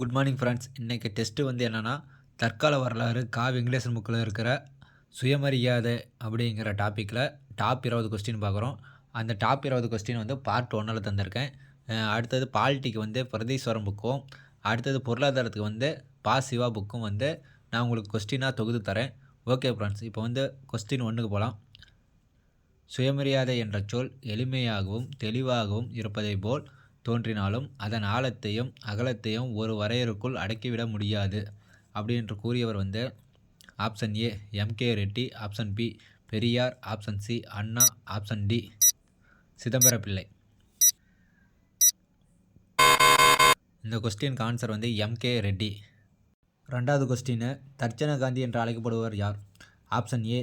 Good morning friends. இன்றைக்கி test வந்து என்னென்னா, தற்கால வரலாறு வெங்கடேசன் புக்கில் இருக்கிற சுயமரியாதை அப்படிங்கிற டாப்பிக்கில் டாப் 20 கொஸ்டின் பார்க்குறோம். அந்த டாப் 20 கொஸ்டின் வந்து பார்ட் 1ல் தந்திருக்கேன். அடுத்தது பாலிட்டிக்கு வந்து பிரதீஸ்வரம் புக்கும், அடுத்தது பொருளாதாரத்துக்கு வந்து சிவா புக்கும் வந்து நான் உங்களுக்கு கொஸ்டினாக தொகுத்து தரேன். ஓகே ஃப்ரெண்ட்ஸ், இப்போ வந்து கொஸ்டின் 1க்கு போகலாம். சுயமரியாதை என்ற சொல் எளிமையாகவும் தெளிவாகவும் இருப்பதை போல் தோன்றினாலும் அதன் ஆழத்தையும் அகலத்தையும் ஒரு வரையறுக்குள் அடக்கிவிட முடியாது அப்படின்னு கூறியவர் வந்து option A MK Reddy, option B Periyar, option C Anna, option D Chidambara Pillai. இந்த கொஸ்டினுக்கு ஆன்சர் வந்து எம்கே ரெட்டி. ரெண்டாவது கொஸ்டின், தர்ச்சன காந்தி என்று அழைக்கப்படுவர் யார்? Option A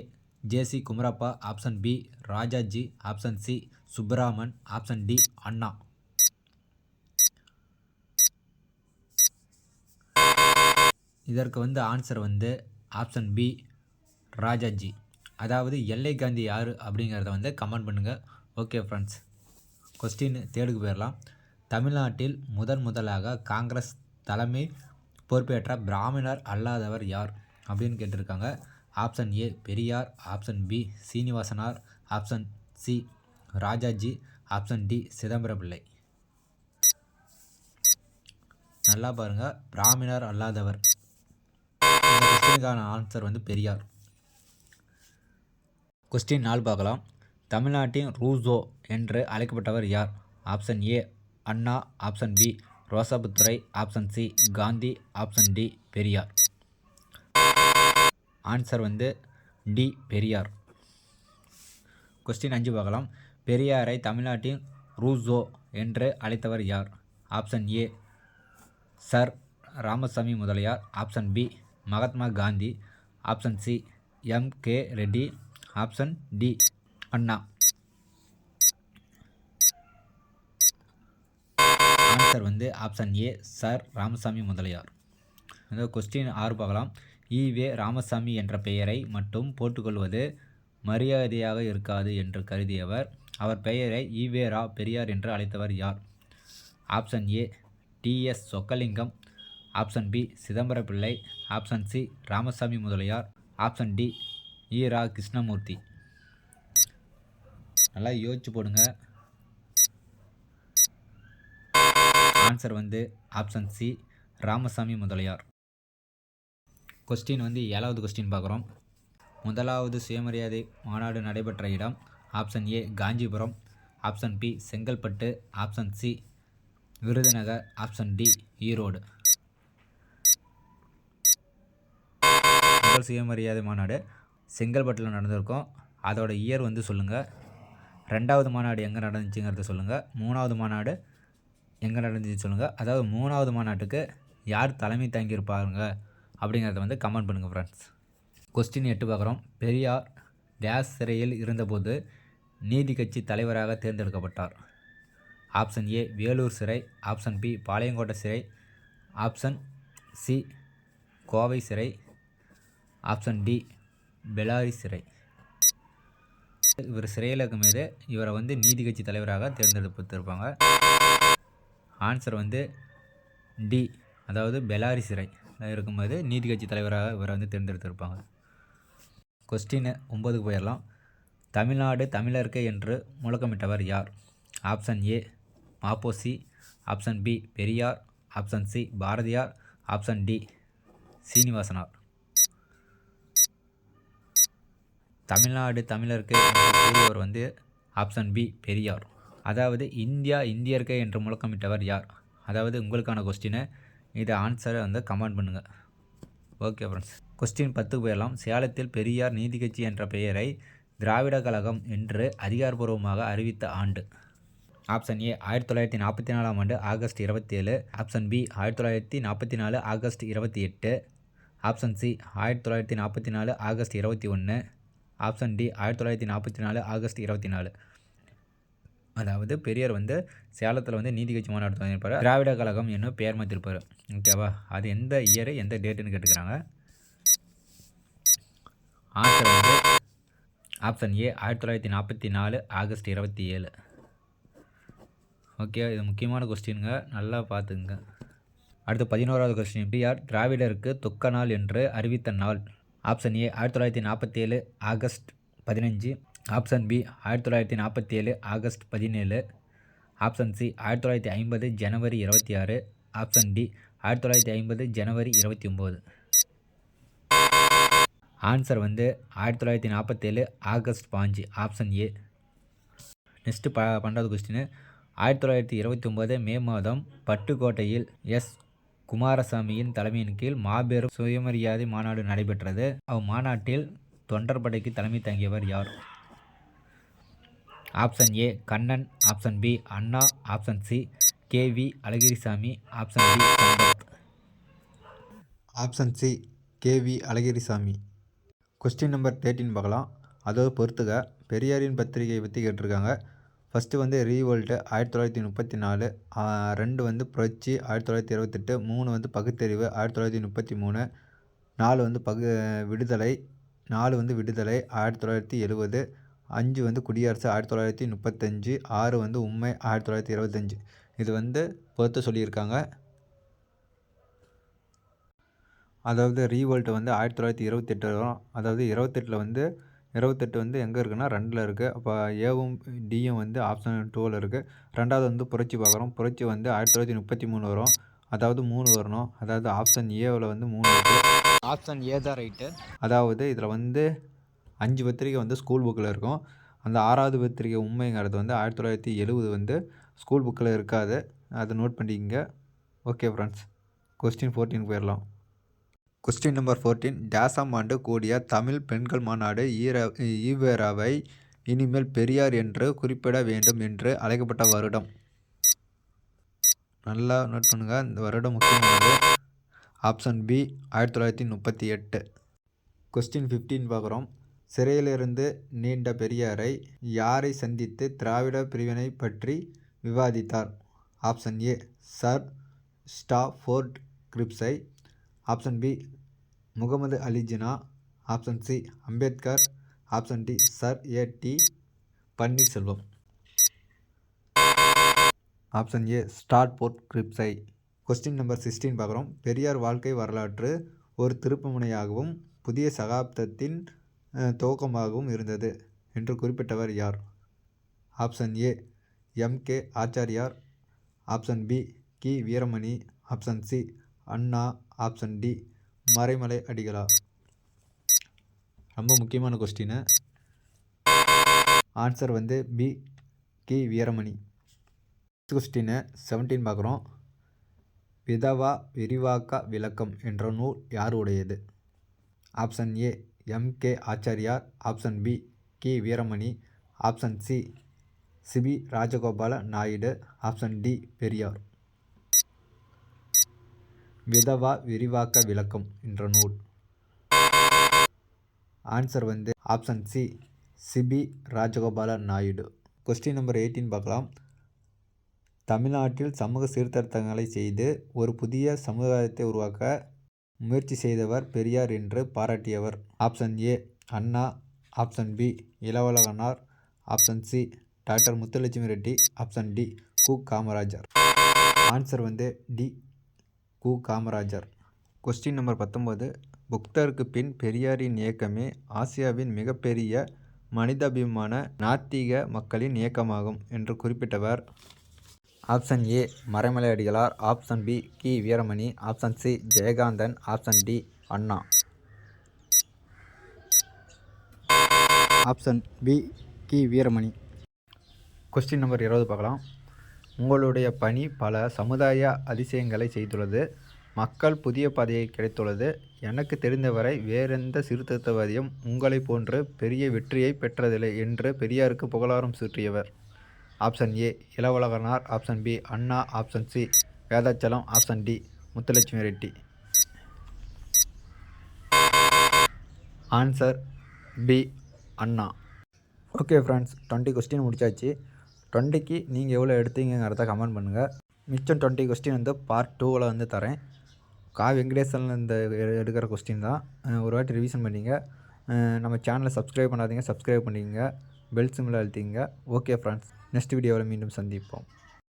J C Kumarappa, option B Rajaji, option C Subbaraman, option D Anna. இதற்கு வந்து ஆன்சர் வந்து ஆப்ஷன் பி ராஜாஜி. அதாவது எல்லை காந்தி யார் அப்படிங்கிறத வந்து கமெண்ட் பண்ணுங்கள். ஓகே ஃப்ரெண்ட்ஸ், கொஸ்டின் தேர்டுக்கு போயிடலாம். தமிழ்நாட்டில் முதலாக காங்கிரஸ் தலைமை பொறுப்பேற்ற பிராமணர் அல்லாதவர் யார் அப்படின்னு கேட்டிருக்காங்க. Option A Periyar, option B Srinivasanar, option C Rajaji, option D Chidambara Pillai. நல்லா பாருங்கள், பிராமணர் அல்லாதவர். இந்த கொஸ்டினுக்கான ஆன்சர் வந்து பெரியார். கொஸ்டின் 4 பார்க்கலாம். தமிழ்நாட்டின் ரூசோ என்று அழைக்கப்பட்டவர் யார்? Option A Anna, option B ரோசபுத்துரை, option C Gandhi, option D Periyar. Answer வந்து டி பெரியார். கொஸ்டின் 5 பார்க்கலாம். பெரியாரை தமிழ்நாட்டின் ரூசோ என்று அழைத்தவர் யார்? Option A sir Ramasamy Mudaliar, option B Mahatma Gandhi, option C M K Reddy, option D Anna. Answer வந்து option A sir Ramasamy Mudaliar. இந்த கொஸ்டின் 6 பார்க்கலாம். ஈவே ராமசாமி என்ற பெயரை மட்டும் போட்டுக்கொள்வது மரியாதையாக இருக்காது என்று கருதியவர். அவர் பெயரை ஈவே ரா பெரியார் என்று அழைத்தவர் யார்? Option A T S Chockalingam, option B Chidambara Pillai, option C Ramasamy Mudaliar, option D Era Krishnamurthy. நல்லா யோசிச்சு போடுங்க. ஆன்சர் வந்து option C Ramasamy Mudaliar. Question வந்து 7வது கொஸ்டின் பார்க்குறோம். முதலாவது சுயமரியாதை மாநாடு நடைபெற்ற இடம்? Option A Kanchipuram, option B Chengalpattu, option C Virudhunagar, option D Erode. முதல் சுயமரியாதை மாநாடு செங்கல்பட்டில் நடந்திருக்கும். அதோட இயர் வந்து சொல்லுங்கள். 2வது மாநாடு எங்கே நடந்துச்சுங்கிறத சொல்லுங்கள். 3வது மாநாடு எங்கே நடந்துச்சுன்னு சொல்லுங்கள். அதாவது 3வது மாநாட்டுக்கு யார் தலைமை தாங்கியிருப்பாங்க அப்படிங்கிறத வந்து கமெண்ட் பண்ணுங்கள் ஃப்ரெண்ட்ஸ். கொஸ்டின் 8 பார்க்குறோம். பெரியார் டேஸ் சிறையில் இருந்தபோது நீதி கட்சி தலைவராக தேர்ந்தெடுக்கப்பட்டார். ஆப்ஷன் ஏ வேலூர் சிறை, ஆப்ஷன் பி பாளையங்கோட்டை சிறை, ஆப்ஷன் சி கோவை சிறை, ஆப்ஷன் டி பெலாரி சிறை. இவர் சிறையில் இருக்கும்போது இவரை வந்து நீதி கட்சி தலைவராக தேர்ந்தெடுத்திருப்பாங்க. ஆன்சர் வந்து டி, அதாவது பெலாரி சிறை இருக்கும்போது நீதி கட்சி தலைவராக இவரை வந்து தேர்ந்தெடுத்திருப்பாங்க. கொஸ்டின் 9க்கு போயிடலாம். தமிழ்நாடு தமிழருக்கு என்று முழக்கமிட்டவர் யார்? Option A Maposi, option B Periyar, option C Bharathiyar, option D Srinivasanar. Tamil Nadu தமிழருக்கு என்று கூறியவர் வந்து ஆப்ஷன் பி பெரியார். அதாவது இந்தியா இந்தியருக்கு என்று முழக்கமிட்டவர் யார்? அதாவது உங்களுக்கான கொஸ்டினை இதை ஆன்சரை வந்து கமெண்ட் பண்ணுங்கள். ஓகே ஃப்ரெண்ட்ஸ், கொஸ்டின் 10க்கு போயிடலாம். சேலத்தில் பெரியார் நீதி கட்சி என்ற பெயரை திராவிட கழகம் என்று அதிகாரப்பூர்வமாக அறிவித்த ஆண்டு? ஆப்ஷன் ஏ 1944ஆம் ஆண்டு August 27, option B 1944 August 28, option C 1944 August 21, option D 1944 August 24. அதாவது பெரியார் வந்து சேலத்தில் வந்து நீதி கட்சி மாநாடு தொடங்கியிருப்பார். திராவிட கழகம் என்னும் பெயர் மாற்றிருப்பார். ஓகேவா? அது எந்த இயரு எந்த டேட்டுன்னு கேட்டுக்கிறாங்க. ஆன்சர் வந்து ஆப்ஷன் ஏ 1944 ஆகஸ்ட் 27. ஓகே, இது முக்கியமான கொஸ்டினுங்க, நல்லா பார்த்துங்க. அடுத்து 11வது கொஸ்டின், பெரியார் திராவிடருக்கு துக்க நாள் என்று அறிவித்த நாள். Option A 1947 August 15, option B 1947 August 17, option C 1950 ஜனவரி 26, ஆப்ஷன் டி 1950 ஜனவரி 29. ஆன்சர் வந்து 1947 ஆகஸ்ட் 5, ஆப்ஷன் ஏ. நெக்ஸ்ட்டு 12வது கொஸ்டின், 1929 மே மாதம் பட்டுக்கோட்டையில் எஸ். குமாரசாமியின் தலைமையின் கீழ் மாபெரும் சுயமரியாதை மாநாடு நடைபெற்றது. அம்மாநாட்டில் தொண்டர் படைக்கு தலைமை தாங்கியவர் யார்? Option A Kannan, option B Anna, option C K V. Azhagirisamy, option D Sampath. Option C K V. Azhagirisamy. Question number 13 பார்க்கலாம். அதாவது பொறுத்துக. பெரியாரின் பத்திரிகையை பற்றி கேட்டிருக்காங்க. ஃபஸ்ட்டு வந்து ரீவோல்ட்டு 1934, 2 வந்து புரட்சி 1928, 3 வந்து பகுத்தறிவு 1933, 4 வந்து விடுதலை 4 வந்து விடுதலை 1970, 5 வந்து குடியரசு 1935, 6 வந்து உண்மை 1925. இது வந்து பொறுத்து சொல்லியிருக்காங்க. அதாவது ரீவோல்ட்டு வந்து 1928 வரும். அதாவது 28 வந்து 28 வந்து எங்கே இருக்குன்னா 2ல் இருக்குது. அப்போ ஏவும் டியும் வந்து ஆப்ஷன் 2ல் இருக்குது. 2வது வந்து புரட்சி பார்க்குறோம். புரட்சி வந்து 1933 வரும். அதாவது 3 வரணும். அதாவது ஆப்ஷன் ஏவில் வந்து 3 இருக்குது. ஆப்ஷன் ஏ தான் ரைட்டு. அதாவது இதில் வந்து 5 பத்திரிகை வந்து ஸ்கூல் புக்கில் இருக்கும். அந்த 6வது பத்திரிகை உண்மைங்கிறது வந்து 1970 வந்து ஸ்கூல் புக்கில் இருக்காது. அதை நோட் பண்ணிக்கங்க. ஓகே ஃப்ரெண்ட்ஸ், கொஸ்டின் 14 போயிடலாம். கொஸ்டின் நம்பர் 14, டேசாம் ஆண்டு கூடிய தமிழ் பெண்கள் மாநாடு ஈவேராவை இனிமேல் பெரியார் என்று குறிப்பிட வேண்டும் என்று அழைக்கப்பட்ட வருடம். நல்லா நோட் பண்ணுங்கள், இந்த வருடம் முக்கியமானது. Option B 1938. கொஸ்டின் 15 பார்க்குறோம். சிறையிலிருந்து நீண்ட பெரியாரை யாரை சந்தித்து திராவிட பிரிவினை பற்றி விவாதித்தார்? ஆப்ஷன் ஏ சர் ஸ்டாஃபோர்ட் கிரிப்ஸை, option B Muhammad Ali Jinnah, option C Ambedkar, option D sir A D. Panneerselvam. Option A Stafford கிரிப்ஸை. கொஸ்டின் நம்பர் 16 பார்க்குறோம். பெரியார் வாழ்க்கை வரலாற்று ஒரு திருப்புமுனையாகவும் புதிய சகாப்தத்தின் துவக்கமாகவும் இருந்தது என்று குறிப்பிட்டவர் யார்? Option A M K. Achariyar, option B கி. Veeramani, option C Anna, option D Maraimalai Adigalar. ரொம்ப முக்கியமான கொஸ்டின். ஆன்சர் வந்து பி கி. வீரமணி. கொஸ்டின் 17 பார்க்குறோம். விதவா விரிவாக்க விளக்கம் என்ற நூல் யார் உடையது? Option A M K. Achariyar, option B கி. Veeramani, option C C P Rajagopala Naidu, option D Periyar. விதவா விரிவாக்க விளக்கம் என்ற நூல். ஆன்சர் வந்து option C C P Rajagopala Naidu. Question number 18 பார்க்கலாம். தமிழ்நாட்டில் சமூக சீர்திருத்தங்களை செய்து ஒரு புதிய சமுதாயத்தை உருவாக்க முயற்சி செய்தவர் பெரியார் என்று பாராட்டியவர்? Option A Anna, option B Ilavazhaganar, option C doctor Muthulakshmi Reddy, option D கு. காமராஜர். ஆன்சர் வந்து டி கு. காமராஜர். கொஸ்டின் நம்பர் 19, புத்தருக்கு பின் பெரியாரின் இயக்கமே ஆசியாவின் மிகப்பெரிய மனிதாபிமான நாத்திக மக்களின் இயக்கமாகும் என்று குறிப்பிட்டவர்? Option A Maraimalai Adigalar, option B கி. Veeramani, option C Jayakanthan, option D Anna. Option B கி. வீரமணி. கொஸ்டின் நம்பர் 20 பார்க்கலாம். உங்களுடைய பணி பல சமுதாய அதிசயங்களை செய்துள்ளது. மக்கள் புதிய பாதையை கிடைத்துள்ளது. எனக்கு தெரிந்தவரை வேறெந்த சீர்திருத்தவாதியும் உங்களை போன்று பெரிய வெற்றியை பெற்றதில்லை என்று பெரியாருக்கு புகழாரம் சூட்டியவர்? Option A Ilavazhaganar, option B Anna, option C Vedachalam, option D Muthulakshmi Reddy. Answer B Anna. Okay friends, 20 question முடிச்சாச்சு. 20க்கு நீங்கள் எவ்வளோ எடுத்தீங்கிறத கமெண்ட் பண்ணுங்கள். மிச்சம் 20 கொஸ்டின் வந்து பார்ட் 2ல் வந்து தரேன். வெங்கடேசன் இந்த எடுக்கிற கொஸ்டின் தான். ஒரு வாட்டி ரிவிஷன் பண்ணிங்க. நம்ம சேனலை சப்ஸ்கிரைப் பண்ணாதீங்க, சப்ஸ்கிரைப் பண்ணிக்கங்க. பெல் சிம்பிளை அழுத்திங்க. ஓகே ஃப்ரெண்ட்ஸ், நெக்ஸ்ட் வீடியோவில் மீண்டும் சந்திப்போம்.